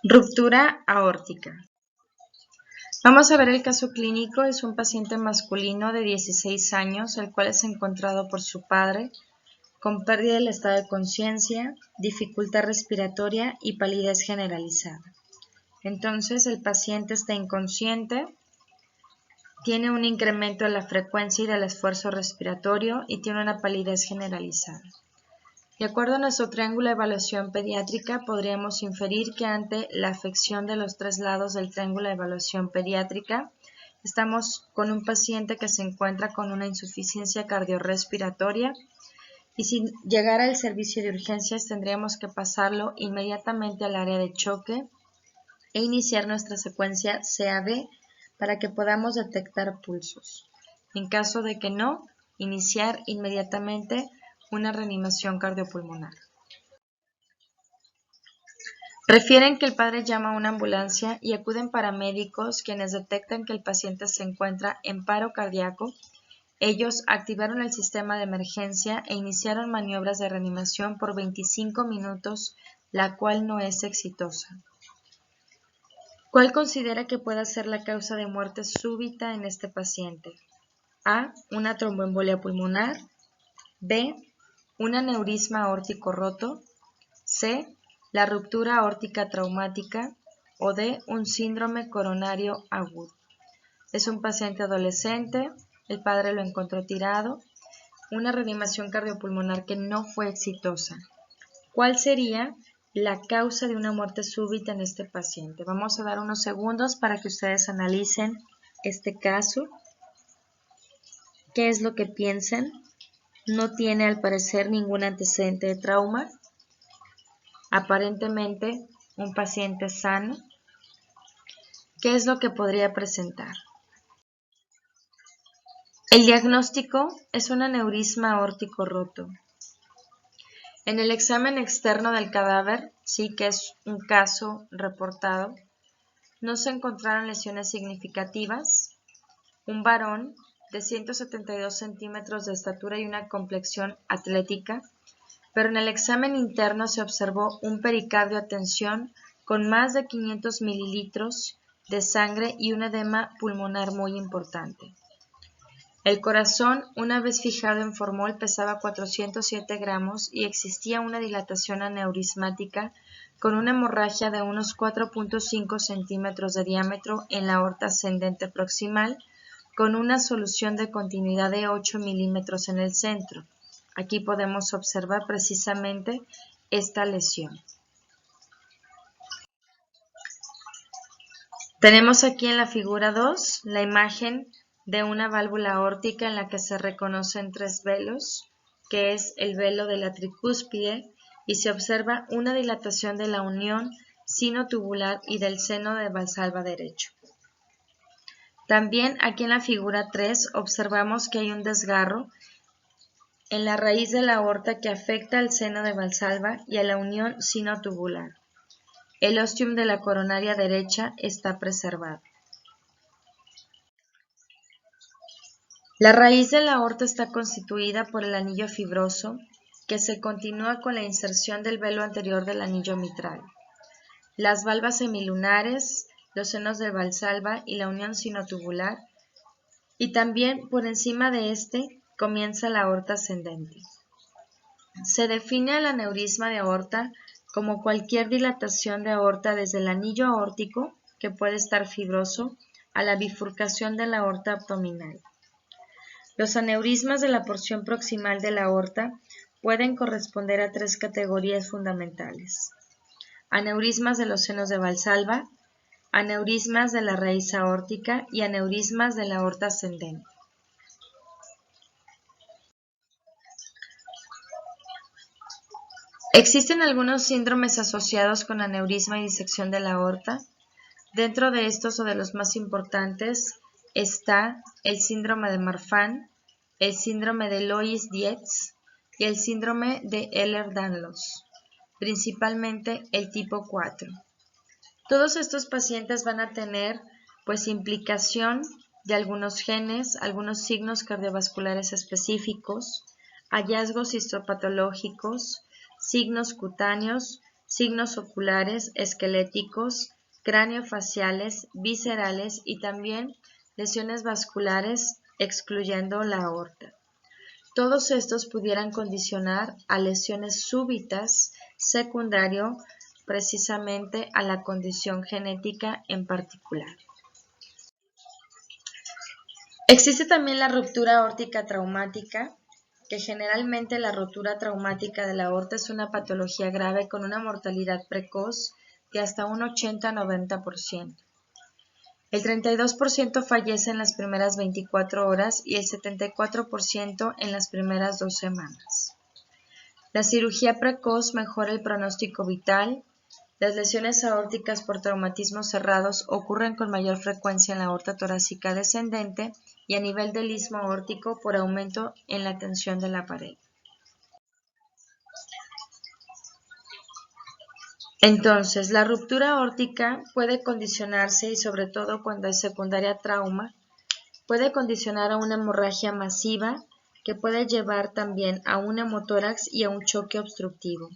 Ruptura aórtica. Vamos a ver el caso clínico. Es un paciente masculino de 16 años, el cual es encontrado por su padre con pérdida del estado de conciencia, dificultad respiratoria y palidez generalizada. Entonces el paciente está inconsciente, tiene un incremento de la frecuencia y del esfuerzo respiratorio y tiene una palidez generalizada. De acuerdo a nuestro triángulo de evaluación pediátrica, podríamos inferir que ante la afección de los tres lados del triángulo de evaluación pediátrica, estamos con un paciente que se encuentra con una insuficiencia cardiorrespiratoria y si llegara al servicio de urgencias tendríamos que pasarlo inmediatamente al área de choque e iniciar nuestra secuencia CAB para que podamos detectar pulsos. En caso de que no, iniciar inmediatamente una reanimación cardiopulmonar. Refieren que el padre llama a una ambulancia y acuden paramédicos quienes detectan que el paciente se encuentra en paro cardíaco. Ellos activaron el sistema de emergencia e iniciaron maniobras de reanimación por 25 minutos, la cual no es exitosa. ¿Cuál considera que pueda ser la causa de muerte súbita en este paciente? A. Una tromboembolia pulmonar. B. Un aneurisma aórtico roto. C. La ruptura aórtica traumática. O D. Un síndrome coronario agudo. Es un paciente adolescente, el padre lo encontró tirado, una reanimación cardiopulmonar que no fue exitosa. ¿Cuál sería la causa de una muerte súbita en este paciente? Vamos a dar unos segundos para que ustedes analicen este caso. ¿Qué es lo que piensan? No tiene al parecer ningún antecedente de trauma. Aparentemente un paciente sano. ¿Qué es lo que podría presentar? El diagnóstico es un aneurisma aórtico roto. En el examen externo del cadáver, sí que es un caso reportado, no se encontraron lesiones significativas. Un varón de 172 centímetros de estatura y una complexión atlética, pero en el examen interno se observó un pericardio a tensión con más de 500 mililitros de sangre y un edema pulmonar muy importante. El corazón, una vez fijado en formol, pesaba 407 gramos y existía una dilatación aneurismática con una hemorragia de unos 4.5 centímetros de diámetro en la aorta ascendente proximal, con una solución de continuidad de 8 milímetros en el centro. Aquí podemos observar precisamente esta lesión. Tenemos aquí en la figura 2 la imagen de una válvula aórtica en la que se reconocen tres velos, que es el velo de la tricúspide, y se observa una dilatación de la unión sinotubular y del seno de valsalva derecho. También aquí en la figura 3 observamos que hay un desgarro en la raíz de la aorta que afecta al seno de valsalva y a la unión sinotubular. El ostium de la coronaria derecha está preservado. La raíz de la aorta está constituida por el anillo fibroso, que se continúa con la inserción del velo anterior del anillo mitral. Las valvas semilunares, los senos de valsalva y la unión sinotubular, y también por encima de este comienza la aorta ascendente. Se define el aneurisma de aorta como cualquier dilatación de aorta desde el anillo aórtico, que puede estar fibroso, a la bifurcación de la aorta abdominal. Los aneurismas de la porción proximal de la aorta pueden corresponder a tres categorías fundamentales: aneurismas de los senos de valsalva, aneurismas de la raíz aórtica y aneurismas de la aorta ascendente. Existen algunos síndromes asociados con aneurisma y disección de la aorta. Dentro de estos o de los más importantes está el síndrome de Marfan, el síndrome de Loeys-Dietz y el síndrome de Ehlers-Danlos, principalmente el tipo 4. Todos estos pacientes van a tener implicación de algunos genes, algunos signos cardiovasculares específicos, hallazgos histopatológicos, signos cutáneos signos oculares, esqueléticos, craneofaciales, viscerales y también lesiones vasculares, excluyendo la aorta. Todos estos pudieran condicionar a lesiones súbitas secundario precisamente a la condición genética en particular. Existe también la ruptura aórtica traumática, que generalmente la rotura traumática de la aorta es una patología grave con una mortalidad precoz de hasta un 80-90%. El 32% fallece en las primeras 24 horas y el 74% en las primeras 2 semanas. La cirugía precoz mejora el pronóstico vital. Las lesiones aórticas por traumatismos cerrados ocurren con mayor frecuencia en la aorta torácica descendente y a nivel del istmo aórtico por aumento en la tensión de la pared. Entonces, la ruptura aórtica puede condicionarse, y sobre todo cuando es secundaria a trauma, puede condicionar a una hemorragia masiva que puede llevar también a un hemotórax y a un choque obstructivo.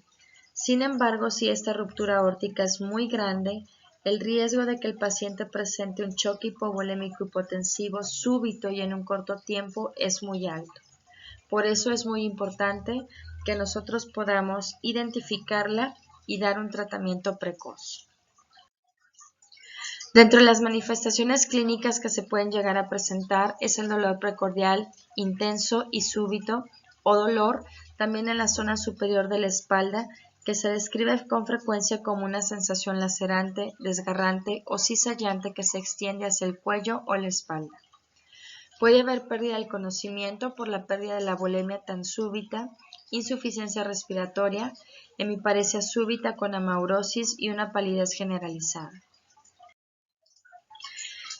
Sin embargo, si esta ruptura aórtica es muy grande, el riesgo de que el paciente presente un choque hipovolémico hipotensivo súbito y en un corto tiempo es muy alto. Por eso es muy importante que nosotros podamos identificarla y dar un tratamiento precoz. Dentro de las manifestaciones clínicas que se pueden llegar a presentar es el dolor precordial intenso y súbito o dolor también en la zona superior de la espalda, que se describe con frecuencia como una sensación lacerante, desgarrante o cizallante que se extiende hacia el cuello o la espalda. Puede haber pérdida del conocimiento por la pérdida de la volemia tan súbita, insuficiencia respiratoria, hemiparesia súbita con amaurosis y una palidez generalizada.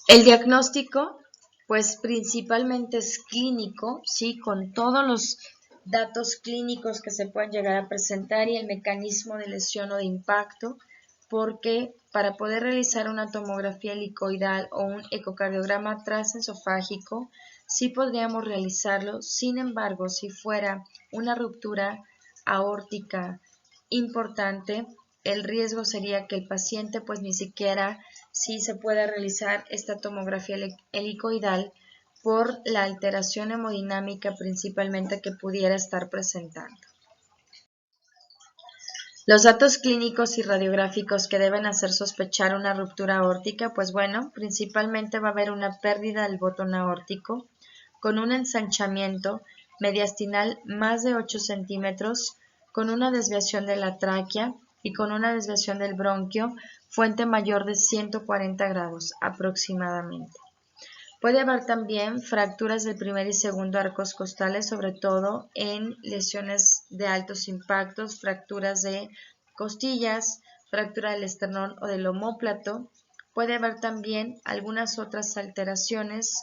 El diagnóstico, pues principalmente es clínico, ¿sí? Con todos los datos clínicos que se pueden llegar a presentar y el mecanismo de lesión o de impacto, porque para poder realizar una tomografía helicoidal o un ecocardiograma transesofágico, sí podríamos realizarlo. Sin embargo, si fuera una ruptura aórtica importante, el riesgo sería que el paciente pues ni siquiera sí se pueda realizar esta tomografía helicoidal por la alteración hemodinámica principalmente que pudiera estar presentando. Los datos clínicos y radiográficos que deben hacer sospechar una ruptura aórtica, pues bueno, principalmente va a haber una pérdida del botón aórtico con un ensanchamiento mediastinal más de 8 centímetros, con una desviación de la tráquea y con una desviación del bronquio, fuente mayor de 140 grados aproximadamente. Puede haber también fracturas del primer y segundo arcos costales, sobre todo en lesiones de altos impactos, fracturas de costillas, fractura del esternón o del omóplato. Puede haber también algunas otras alteraciones,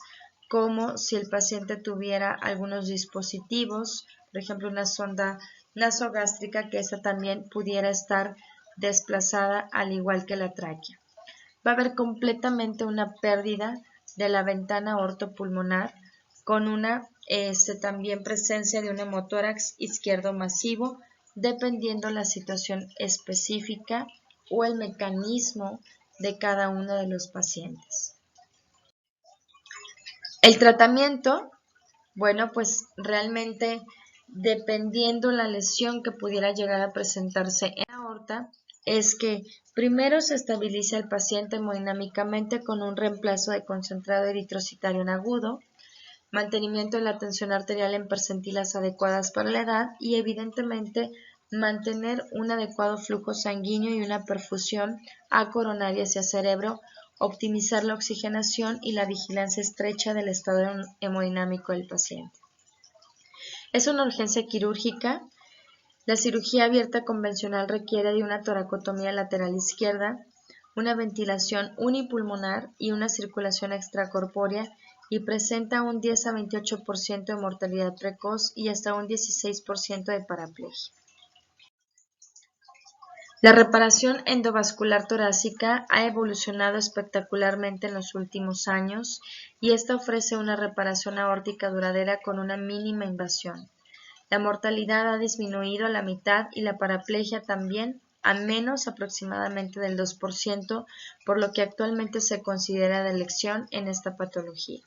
como si el paciente tuviera algunos dispositivos, por ejemplo una sonda nasogástrica, que esa también pudiera estar desplazada al igual que la tráquea. Va a haber completamente una pérdida de la ventana aortopulmonar con una también presencia de un hemotórax izquierdo masivo, dependiendo la situación específica o el mecanismo de cada uno de los pacientes. El tratamiento, bueno, pues realmente dependiendo la lesión que pudiera llegar a presentarse en la aorta, es que primero se estabiliza el paciente hemodinámicamente con un reemplazo de concentrado eritrocitario en agudo, mantenimiento de la tensión arterial en percentilas adecuadas para la edad y evidentemente mantener un adecuado flujo sanguíneo y una perfusión acoronaria hacia cerebro, optimizar la oxigenación y la vigilancia estrecha del estado hemodinámico del paciente. Es una urgencia quirúrgica. La cirugía abierta convencional requiere de una toracotomía lateral izquierda, una ventilación unipulmonar y una circulación extracorpórea y presenta un 10 a 28% de mortalidad precoz y hasta un 16% de paraplegia. La reparación endovascular torácica ha evolucionado espectacularmente en los últimos años y esta ofrece una reparación aórtica duradera con una mínima invasión. La mortalidad ha disminuido a la mitad y la paraplegia también a menos aproximadamente del 2%, por lo que actualmente se considera de elección en esta patología.